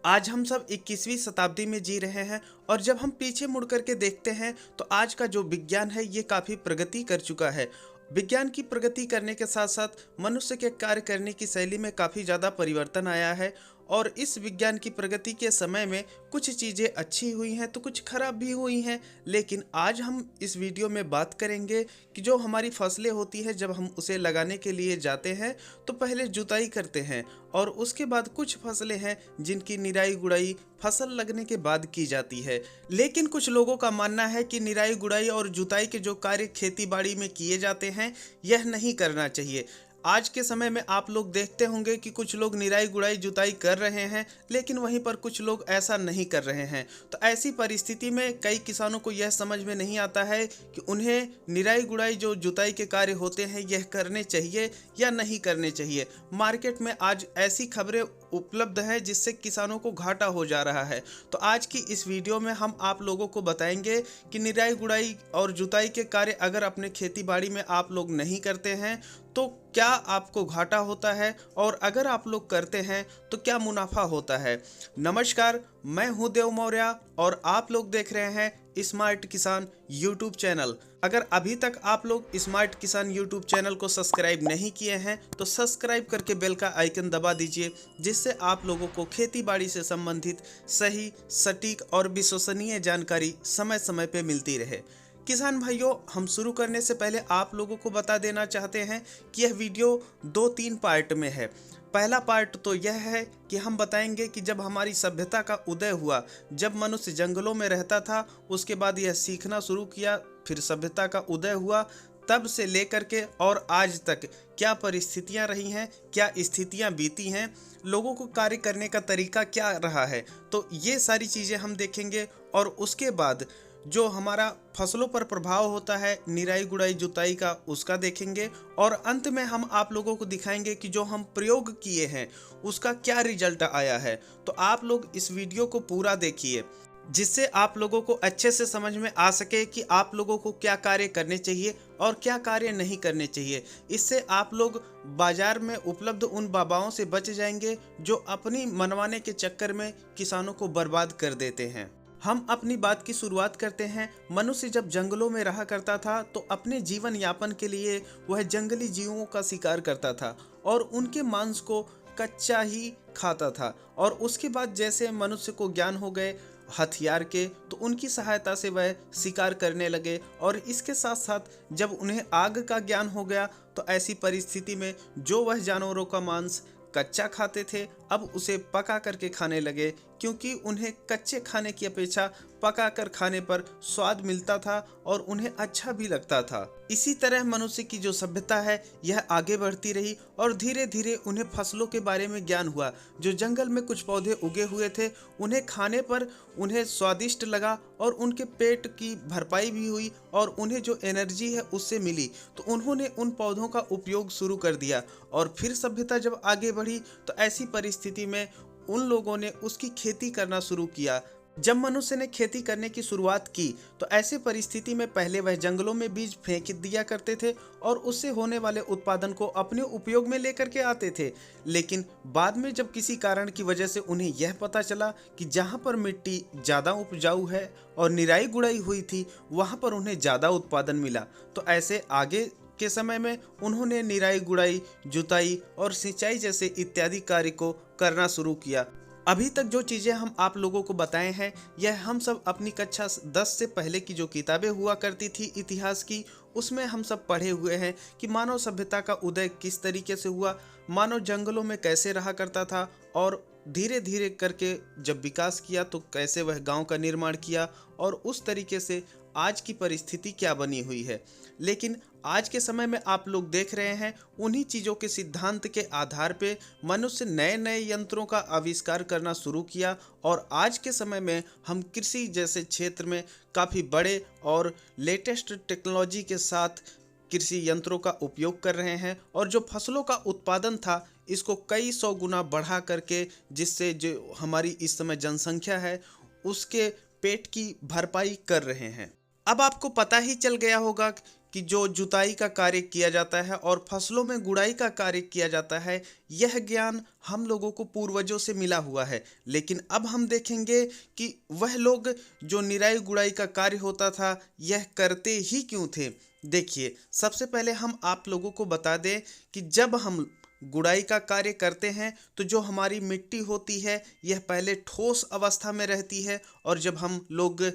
आज हम सब 21वीं शताब्दी में जी रहे हैं और जब हम पीछे मुड़ करके देखते हैं तो आज का जो विज्ञान है ये काफ़ी प्रगति कर चुका है। विज्ञान की प्रगति करने के साथ साथ मनुष्य के कार्य करने की शैली में काफ़ी ज़्यादा परिवर्तन आया है। और इस विज्ञान की प्रगति के समय में कुछ चीज़ें अच्छी हुई हैं तो कुछ खराब भी हुई हैं। लेकिन आज हम इस वीडियो में बात करेंगे कि जो हमारी फसलें होती हैं, जब हम उसे लगाने के लिए जाते हैं तो पहले जुताई करते हैं और उसके बाद कुछ फसलें हैं जिनकी निराई गुड़ाई फसल लगने के बाद की जाती है। लेकिन कुछ लोगों का मानना है कि निराई गुड़ाई और जुताई के जो कार्य खेती बाड़ी में किए जाते हैं यह नहीं करना चाहिए। आज के समय में आप लोग देखते होंगे कि कुछ लोग निराई गुड़ाई जुताई कर रहे हैं, लेकिन वहीं पर कुछ लोग ऐसा नहीं कर रहे हैं। तो ऐसी परिस्थिति में कई किसानों को यह समझ में नहीं आता है कि उन्हें निराई गुड़ाई जो जुताई के कार्य होते हैं यह करने चाहिए या नहीं करने चाहिए। मार्केट में आज ऐसी खबरें उपलब्ध है जिससे किसानों को घाटा हो जा रहा है। तो आज की इस वीडियो में हम आप लोगों को बताएंगे कि निराई गुड़ाई और जुताई के कार्य अगर अपने खेती बाड़ी में आप लोग नहीं करते हैं तो क्या आपको घाटा होता है, और अगर आप लोग करते हैं तो क्या मुनाफा होता है। नमस्कार, मैं हूं देव मौर्य और आप लोग देख रहे हैं स्मार्ट किसान यूट्यूब चैनल। अगर अभी तक आप लोग स्मार्ट किसान यूट्यूब चैनल को सब्सक्राइब नहीं किए हैं तो सब्सक्राइब करके बेल का आइकन दबा दीजिए, जिससे आप लोगों को खेती बाड़ी से संबंधित सही, सटीक और विश्वसनीय जानकारी समय समय पे मिलती रहे। किसान भाइयों, हम शुरू करने से पहले आप लोगों को बता देना चाहते हैं कि यह वीडियो 2-3 पार्ट में है। पहला पार्ट तो यह है कि हम बताएंगे कि जब हमारी सभ्यता का उदय हुआ, जब मनुष्य जंगलों में रहता था, उसके बाद यह सीखना शुरू किया, फिर सभ्यता का उदय हुआ, तब से लेकर के और आज तक क्या परिस्थितियां रही हैं, क्या स्थितियां बीती हैं, लोगों को कार्य करने का तरीका क्या रहा है। तो ये सारी चीज़ें हम देखेंगे और उसके बाद जो हमारा फसलों पर प्रभाव होता है निराई गुड़ाई जुताई का, उसका देखेंगे। और अंत में हम आप लोगों को दिखाएंगे कि जो हम प्रयोग किए हैं उसका क्या रिजल्ट आया है। तो आप लोग इस वीडियो को पूरा देखिए, जिससे आप लोगों को अच्छे से समझ में आ सके कि आप लोगों को क्या कार्य करने चाहिए और क्या कार्य नहीं करने चाहिए। इससे आप लोग बाजार में उपलब्ध उन बाबाओं से बच जाएंगे जो अपनी मनवाने के चक्कर में किसानों को बर्बाद कर देते हैं। हम अपनी बात की शुरुआत करते हैं। मनुष्य जब जंगलों में रहा करता था तो अपने जीवन यापन के लिए वह जंगली जीवों का शिकार करता था और उनके मांस को कच्चा ही खाता था। और उसके बाद जैसे मनुष्य को ज्ञान हो गए हथियार के, तो उनकी सहायता से वह शिकार करने लगे। और इसके साथ साथ जब उन्हें आग का ज्ञान हो गया तो ऐसी परिस्थिति में जो वह जानवरों का मांस कच्चा खाते थे अब उसे पका करके खाने लगे, क्योंकि उन्हें कच्चे खाने की अपेक्षा पका कर खाने पर स्वाद मिलता था और उन्हें अच्छा भी लगता था। इसी तरह मनुष्य की जो सभ्यता है यह आगे बढ़ती रही और धीरे धीरे उन्हें फसलों के बारे में ज्ञान हुआ। जो जंगल में कुछ पौधे उगे हुए थे उन्हें खाने पर उन्हें स्वादिष्ट लगा और उनके पेट की भरपाई भी हुई और उन्हें जो एनर्जी है उससे मिली, तो उन्होंने उन पौधों का उपयोग शुरू कर दिया। और फिर सभ्यता जब आगे बढ़ी तो ऐसी परिस्थिति में उन लोगों ने उसकी खेती करना शुरू किया। जब मनुष्य ने खेती करने की शुरुआत की तो ऐसे परिस्थिति में पहले वह जंगलों में बीज फेंक दिया करते थे और उससे होने वाले उत्पादन को अपने उपयोग में लेकर के आते थे। लेकिन बाद में जब किसी कारण की वजह से उन्हें यह पता चला कि जहाँ पर मिट्टी ज़्यादा उपजाऊ है और निराई गुड़ाई हुई थी वहाँ पर उन्हें ज़्यादा उत्पादन मिला, तो ऐसे आगे के समय में उन्होंने निराई गुड़ाई जुताई और सिंचाई जैसे इत्यादि कार्य को करना शुरू किया। अभी तक जो चीज़ें हम आप लोगों को बताए हैं यह हम सब अपनी कक्षा 10 से पहले की जो किताबें हुआ करती थी इतिहास की, उसमें हम सब पढ़े हुए हैं कि मानव सभ्यता का उदय किस तरीके से हुआ, मानव जंगलों में कैसे रहा करता था और धीरे धीरे करके जब विकास किया तो कैसे वह गांव का निर्माण किया और उस तरीके से आज की परिस्थिति क्या बनी हुई है। लेकिन आज के समय में आप लोग देख रहे हैं उन्हीं चीज़ों के सिद्धांत के आधार पे मनुष्य नए नए यंत्रों का आविष्कार करना शुरू किया और आज के समय में हम कृषि जैसे क्षेत्र में काफ़ी बड़े और लेटेस्ट टेक्नोलॉजी के साथ कृषि यंत्रों का उपयोग कर रहे हैं और जो फसलों का उत्पादन था इसको कई सौ गुना बढ़ा करके, जिससे जो हमारी इस समय जनसंख्या है उसके पेट की भरपाई कर रहे हैं। अब आपको पता ही चल गया होगा कि जो जुताई का कार्य किया जाता है और फसलों में गुड़ाई का कार्य किया जाता है, यह ज्ञान हम लोगों को पूर्वजों से मिला हुआ है। लेकिन अब हम देखेंगे कि वह लोग जो निराई गुड़ाई का कार्य होता था, यह करते ही क्यों थे। देखिए, सबसे पहले हम आप लोगों को बता दें कि जब हम गुड़ाई का कार्य करते हैं तो जो हमारी मिट्टी होती है, यह पहले ठोस अवस्था में रहती है, और जब हम लोग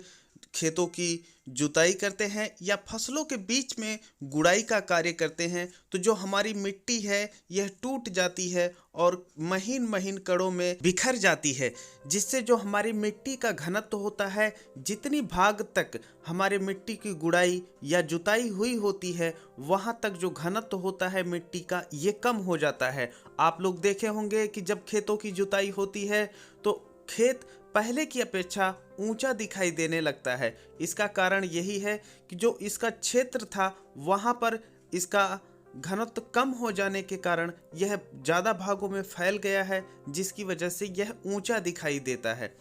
खेतों की जुताई करते हैं या फसलों के बीच में गुड़ाई का कार्य करते हैं, तो जो हमारी मिट्टी है यह टूट जाती है और महीन महीन कणों में बिखर जाती है, जिससे जो हमारी मिट्टी का घनत्व होता है, जितनी भाग तक हमारे मिट्टी की गुड़ाई या जुताई हुई होती है, वहाँ तक जो घनत्व होता है मिट्टी का, ये कम हो जाता है। आप लोग देखे होंगे कि जब खेतों की जुताई होती है तो खेत पहले की अपेक्षा ऊंचा दिखाई देने लगता है। इसका कारण यही है कि जो इसका क्षेत्र था वहाँ पर इसका घनत्व कम हो जाने के कारण यह ज़्यादा भागों में फैल गया है, जिसकी वजह से यह ऊंचा दिखाई देता है।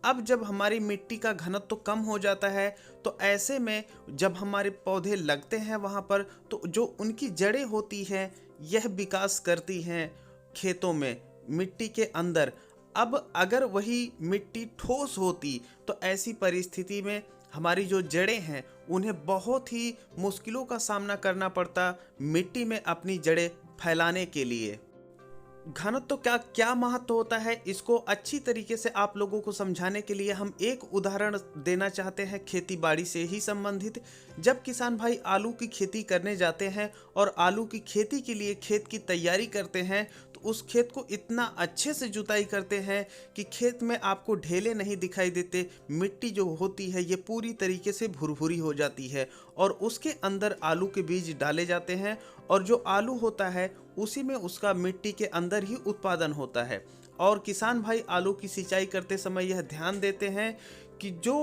अब जब हमारी मिट्टी का घनत्व कम हो जाता है, तो ऐसे में जब हमारे पौधे लगते हैं वहाँ पर, तो जो उनकी जड़ें होती हैं यह विकास करती हैं खेतों में, मिट्टी के अंदर। अब अगर वही मिट्टी ठोस होती तो ऐसी परिस्थिति में हमारी जो जड़ें हैं उन्हें बहुत ही मुश्किलों का सामना करना पड़ता मिट्टी में अपनी जड़ें फैलाने के लिए। घनत्व का क्या महत्व होता है, इसको अच्छी तरीके से आप लोगों को समझाने के लिए हम एक उदाहरण देना चाहते हैं खेती बाड़ी से ही संबंधित। जब किसान भाई आलू की खेती करने जाते हैं और आलू की खेती के लिए खेत की तैयारी करते हैं, तो उस खेत को इतना अच्छे से जुताई करते हैं कि खेत में आपको ढेले नहीं दिखाई देते। मिट्टी जो होती है ये पूरी तरीके से भुरभुरी हो जाती है और उसके अंदर आलू के बीज डाले जाते हैं, और जो आलू होता है उसी में उसका मिट्टी के अंदर ही उत्पादन होता है। और किसान भाई आलू की सिंचाई करते समय यह ध्यान देते हैं कि जो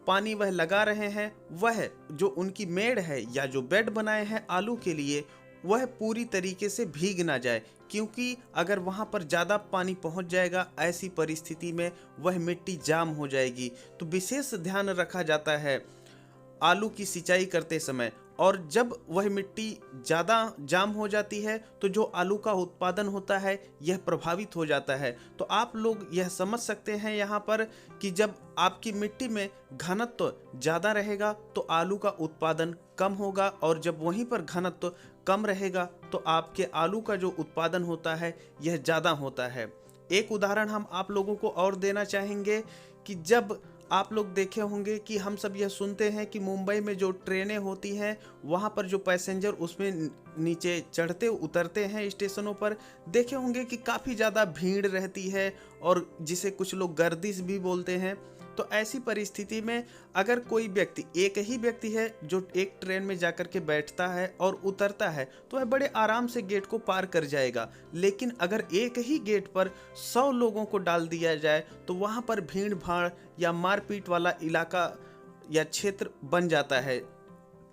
पानी वह लगा रहे हैं, वह जो उनकी मेड़ है या जो बेड बनाए हैं आलू के लिए, वह पूरी तरीके से भीग ना जाए, क्योंकि अगर वहाँ पर ज़्यादा पानी पहुँच जाएगा, ऐसी परिस्थिति में वह मिट्टी जाम हो जाएगी। तो विशेष ध्यान रखा जाता है आलू की सिंचाई करते समय। और जब वह मिट्टी ज़्यादा जाम हो जाती है तो जो आलू का उत्पादन होता है यह प्रभावित हो जाता है। तो आप लोग यह समझ सकते हैं यहाँ पर कि जब आपकी मिट्टी में घनत्व ज़्यादा रहेगा तो आलू का उत्पादन कम होगा, और जब वहीं पर घनत्व कम रहेगा तो आपके आलू का जो उत्पादन होता है यह ज़्यादा होता है। एक उदाहरण हम आप लोगों को और देना चाहेंगे कि जब आप लोग देखे होंगे कि हम सब यह सुनते हैं कि मुंबई में जो ट्रेनें होती हैं, वहाँ पर जो पैसेंजर उसमें नीचे चढ़ते उतरते हैं स्टेशनों पर, देखे होंगे कि काफ़ी ज़्यादा भीड़ रहती है, और जिसे कुछ लोग गर्दिश भी बोलते हैं। तो ऐसी परिस्थिति में अगर कोई व्यक्ति, एक ही व्यक्ति है जो एक ट्रेन में जाकर के बैठता है और उतरता है, तो वह बड़े आराम से गेट को पार कर जाएगा। लेकिन अगर एक ही गेट पर 100 लोगों को डाल दिया जाए तो वहाँ पर भीड़ भाड़ या मारपीट वाला इलाका या क्षेत्र बन जाता है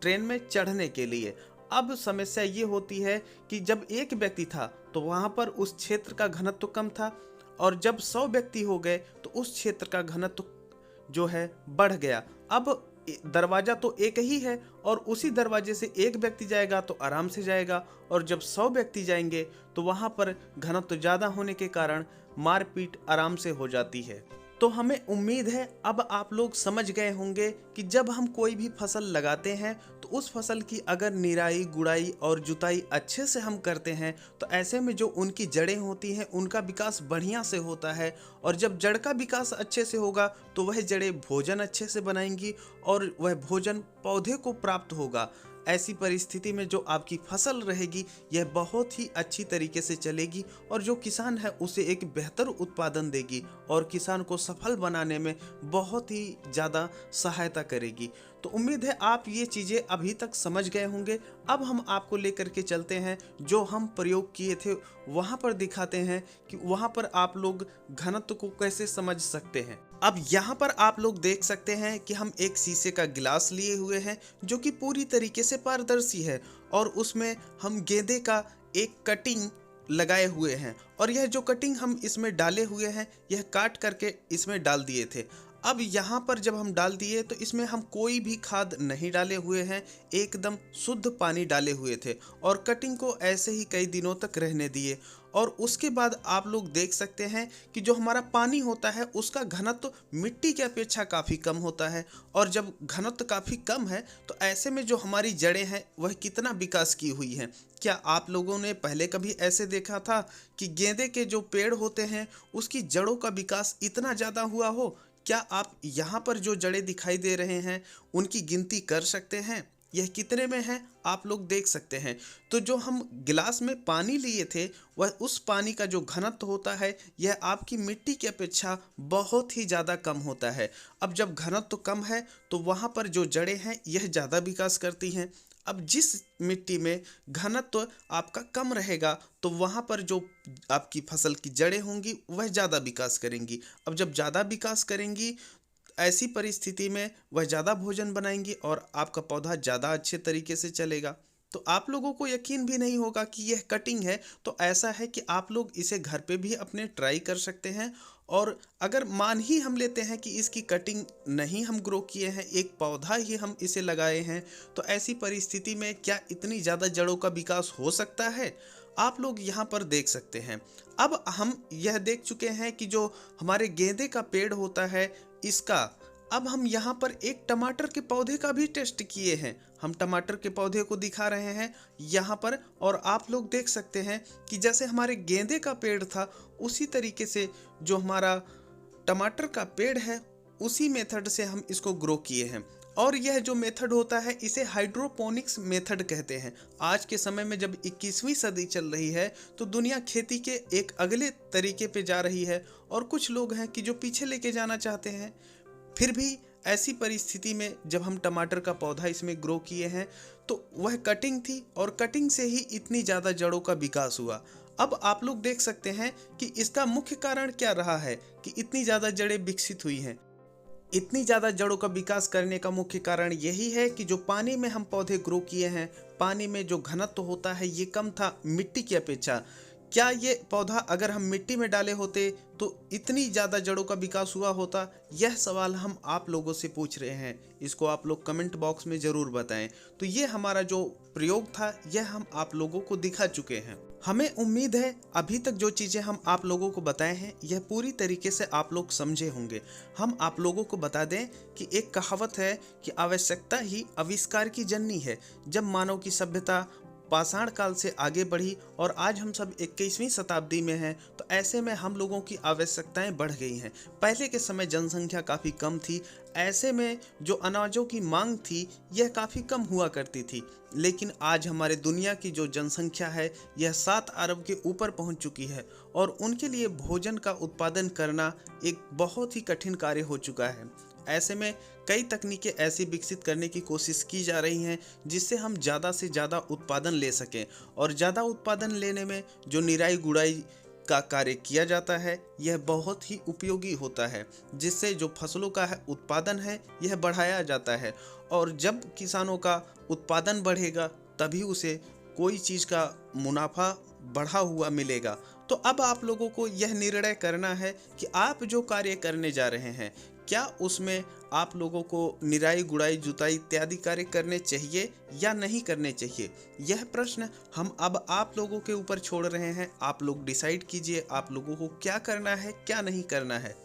ट्रेन में चढ़ने के लिए। अब समस्या ये होती है कि जब एक व्यक्ति था तो वहाँ पर उस क्षेत्र का घनत्व कम था, और जब 100 व्यक्ति हो गए तो उस क्षेत्र का घनत्व जो है बढ़ गया। अब दरवाजा तो एक ही है और उसी दरवाजे से एक व्यक्ति जाएगा तो आराम से जाएगा, और जब 100 व्यक्ति जाएंगे तो वहाँ पर घनत्व ज़्यादा होने के कारण मारपीट आराम से हो जाती है। तो हमें उम्मीद है अब आप लोग समझ गए होंगे कि जब हम कोई भी फसल लगाते हैं तो उस फसल की अगर निराई गुड़ाई और जुताई अच्छे से हम करते हैं, तो ऐसे में जो उनकी जड़ें होती हैं उनका विकास बढ़िया से होता है, और जब जड़ का विकास अच्छे से होगा तो वह जड़ें भोजन अच्छे से बनाएंगी और वह भोजन पौधे को प्राप्त होगा। ऐसी परिस्थिति में जो आपकी फसल रहेगी यह बहुत ही अच्छी तरीके से चलेगी, और जो किसान है उसे एक बेहतर उत्पादन देगी और किसान को सफल बनाने में बहुत ही ज़्यादा सहायता करेगी। तो उम्मीद है आप ये चीज़ें अभी तक समझ गए होंगे। अब हम आपको लेकर के चलते हैं, जो हम प्रयोग किए थे वहाँ पर दिखाते हैं कि वहाँ पर आप लोग घनत्व को कैसे समझ सकते हैं। अब यहाँ पर आप लोग देख सकते हैं कि हम एक शीशे का गिलास लिए हुए हैं जो कि पूरी तरीके से पारदर्शी है, और उसमें हम गेंदे का एक कटिंग लगाए हुए हैं, और यह जो कटिंग हम इसमें डाले हुए हैं यह काट करके इसमें डाल दिए थे। अब यहाँ पर जब हम डाल दिए तो इसमें हम कोई भी खाद नहीं डाले हुए हैं, एकदम शुद्ध पानी डाले हुए थे और कटिंग को ऐसे ही कई दिनों तक रहने दिए। और उसके बाद आप लोग देख सकते हैं कि जो हमारा पानी होता है उसका घनत्व मिट्टी की अपेक्षा काफ़ी कम होता है। और जब घनत्व काफ़ी कम है तो ऐसे में जो हमारी जड़ें हैं वह कितना विकास की हुई हैं। क्या आप लोगों ने पहले कभी ऐसे देखा था कि गेंदे के जो पेड़ होते हैं उसकी जड़ों का विकास इतना ज़्यादा हुआ हो? क्या आप यहाँ पर जो जड़ें दिखाई दे रहे हैं उनकी गिनती कर सकते हैं? यह कितने में है आप लोग देख सकते हैं। तो जो हम गिलास में पानी लिए थे वह उस पानी का जो घनत्व होता है यह आपकी मिट्टी की अपेक्षा बहुत ही ज़्यादा कम होता है। अब जब घनत्व कम है तो वहाँ पर जो जड़ें हैं यह ज़्यादा विकास करती हैं। अब जिस मिट्टी में घनत्व आपका कम रहेगा तो वहाँ पर जो आपकी फसल की जड़ें होंगी वह ज़्यादा विकास करेंगी। अब जब ज़्यादा विकास करेंगी ऐसी परिस्थिति में वह ज़्यादा भोजन बनाएंगी और आपका पौधा ज़्यादा अच्छे तरीके से चलेगा। तो आप लोगों को यकीन भी नहीं होगा कि यह कटिंग है। तो ऐसा है कि आप लोग इसे घर पे भी अपने ट्राई कर सकते हैं। और अगर मान ही हम लेते हैं कि इसकी कटिंग नहीं हम ग्रो किए हैं, एक पौधा ही हम इसे लगाए हैं, तो ऐसी परिस्थिति में क्या इतनी ज़्यादा जड़ों का विकास हो सकता है? आप लोग यहाँ पर देख सकते हैं। अब हम यह देख चुके हैं कि जो हमारे गेंदे का पेड़ होता है इसका, अब हम यहाँ पर एक टमाटर के पौधे का भी टेस्ट किए हैं। हम टमाटर के पौधे को दिखा रहे हैं यहाँ पर और आप लोग देख सकते हैं कि जैसे हमारे गेंदे का पेड़ था उसी तरीके से जो हमारा टमाटर का पेड़ है उसी मेथड से हम इसको ग्रो किए हैं। और यह जो मेथड होता है इसे हाइड्रोपोनिक्स मेथड कहते हैं। आज के समय में जब 21वीं सदी चल रही है तो दुनिया खेती के एक अगले तरीके पे जा रही है और कुछ लोग हैं कि जो पीछे लेके जाना चाहते हैं। फिर भी ऐसी परिस्थिति में जब हम टमाटर का पौधा इसमें ग्रो किए हैं तो वह कटिंग थी और कटिंग से ही इतनी ज़्यादा जड़ों का विकास हुआ। अब आप लोग देख सकते हैं कि इसका मुख्य कारण क्या रहा है कि इतनी ज़्यादा जड़ें विकसित हुई हैं। इतनी ज़्यादा जड़ों का विकास करने का मुख्य कारण यही है कि जो पानी में हम पौधे ग्रो किए हैं, पानी में जो घनत्व होता है ये कम था मिट्टी की अपेक्षा। क्या ये पौधा अगर हम मिट्टी में डाले होते तो इतनी ज़्यादा जड़ों का विकास हुआ होता? यह सवाल हम आप लोगों से पूछ रहे हैं। इसको आप लोग कमेंट बॉक्स में ज़रूर बताएं। तो ये हमारा जो प्रयोग था यह हम आप लोगों को दिखा चुके हैं। हमें उम्मीद है अभी तक जो चीज़ें हम आप लोगों को बताए हैं यह पूरी तरीके से आप लोग समझे होंगे। हम आप लोगों को बता दें कि एक कहावत है कि आवश्यकता ही आविष्कार की जननी है। जब मानव की सभ्यता पाषाण काल से आगे बढ़ी और आज हम सब 21वीं शताब्दी में हैं तो ऐसे में हम लोगों की आवश्यकताएं बढ़ गई हैं। पहले के समय जनसंख्या काफ़ी कम थी, ऐसे में जो अनाजों की मांग थी यह काफ़ी कम हुआ करती थी। लेकिन आज हमारे दुनिया की जो जनसंख्या है यह 7 अरब के ऊपर पहुंच चुकी है और उनके लिए भोजन का उत्पादन करना एक बहुत ही कठिन कार्य हो चुका है। ऐसे में कई तकनीकें ऐसी विकसित करने की कोशिश की जा रही हैं जिससे हम ज़्यादा से ज़्यादा उत्पादन ले सकें। और ज़्यादा उत्पादन लेने में जो निराई गुड़ाई का कार्य किया जाता है यह बहुत ही उपयोगी होता है, जिससे जो फसलों का है उत्पादन है यह बढ़ाया जाता है। और जब किसानों का उत्पादन बढ़ेगा तभी उसे कोई चीज़ का मुनाफा बढ़ा हुआ मिलेगा। तो अब आप लोगों को यह निर्णय करना है कि आप जो कार्य करने जा रहे हैं क्या उसमें आप लोगों को निराई गुड़ाई जुताई इत्यादि कार्य करने चाहिए या नहीं करने चाहिए। यह प्रश्न हम अब आप लोगों के ऊपर छोड़ रहे हैं। आप लोग डिसाइड कीजिए आप लोगों को क्या करना है क्या नहीं करना है।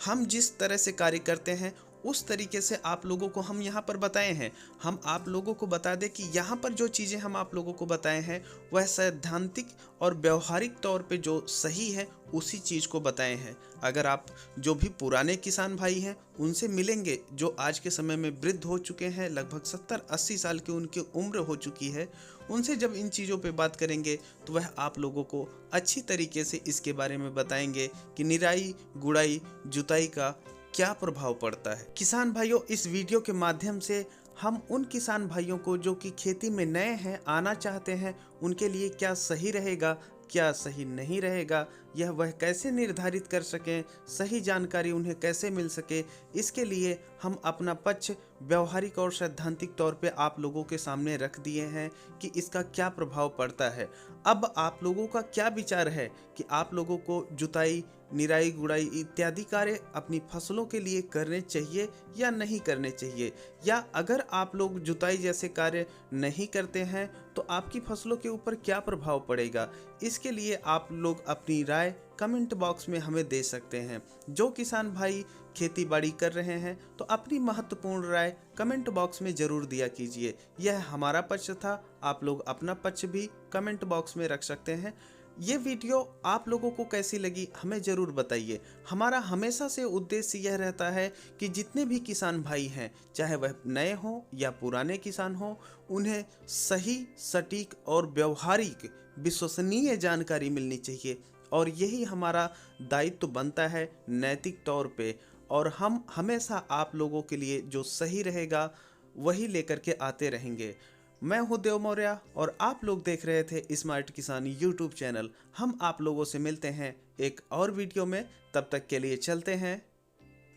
हम जिस तरह से कार्य करते हैं उस तरीके से आप लोगों को हम यहाँ पर बताए हैं। हम आप लोगों को बता दें कि यहाँ पर जो चीज़ें हम आप लोगों को बताए हैं वह सैद्धांतिक और व्यवहारिक तौर पे जो सही है उसी चीज़ को बताए हैं। अगर आप जो भी पुराने किसान भाई हैं उनसे मिलेंगे जो आज के समय में वृद्ध हो चुके हैं, लगभग 70-80 साल की उनकी उम्र हो चुकी है, उनसे जब इन चीज़ों पे बात करेंगे तो वह आप लोगों को अच्छी तरीके से इसके बारे में बताएंगे कि निराई गुड़ाई जुताई का क्या प्रभाव पड़ता है। किसान भाइयों, इस वीडियो के माध्यम से हम उन किसान भाइयों को जो कि खेती में नए हैं, आना चाहते हैं, उनके लिए क्या सही रहेगा क्या सही नहीं रहेगा, यह वह कैसे निर्धारित कर सकें, सही जानकारी उन्हें कैसे मिल सके, इसके लिए हम अपना पक्ष व्यवहारिक और सैद्धांतिक तौर पे आप लोगों के सामने रख दिए हैं कि इसका क्या प्रभाव पड़ता है। अब आप लोगों का क्या विचार है कि आप लोगों को जुताई निराई गुड़ाई इत्यादि कार्य अपनी फसलों के लिए करने चाहिए या नहीं करने चाहिए, या अगर आप लोग जुताई जैसे कार्य नहीं करते हैं तो आपकी फसलों के ऊपर क्या प्रभाव पड़ेगा। इसके लिए आप लोग अपनी राय कमेंट बॉक्स में हमें दे सकते हैं। जो किसान भाई खेती बाड़ी कर रहे हैं तो अपनी महत्वपूर्ण राय कमेंट बॉक्स में ज़रूर दिया कीजिए। यह हमारा पक्ष था, आप लोग अपना पक्ष भी कमेंट बॉक्स में रख सकते हैं। ये वीडियो आप लोगों को कैसी लगी हमें ज़रूर बताइए। हमारा हमेशा से उद्देश्य यह रहता है कि जितने भी किसान भाई हैं, चाहे वह नए हों या पुराने किसान हों, उन्हें सही, सटीक और व्यवहारिक विश्वसनीय जानकारी मिलनी चाहिए, और यही हमारा दायित्व बनता है नैतिक तौर पे। और हम हमेशा आप लोगों के लिए जो सही रहेगा वही लेकर के आते रहेंगे। मैं हूं देव मौर्य और आप लोग देख रहे थे स्मार्ट किसान यूट्यूब चैनल। हम आप लोगों से मिलते हैं एक और वीडियो में, तब तक के लिए चलते हैं।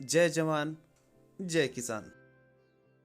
जय जवान, जय किसान।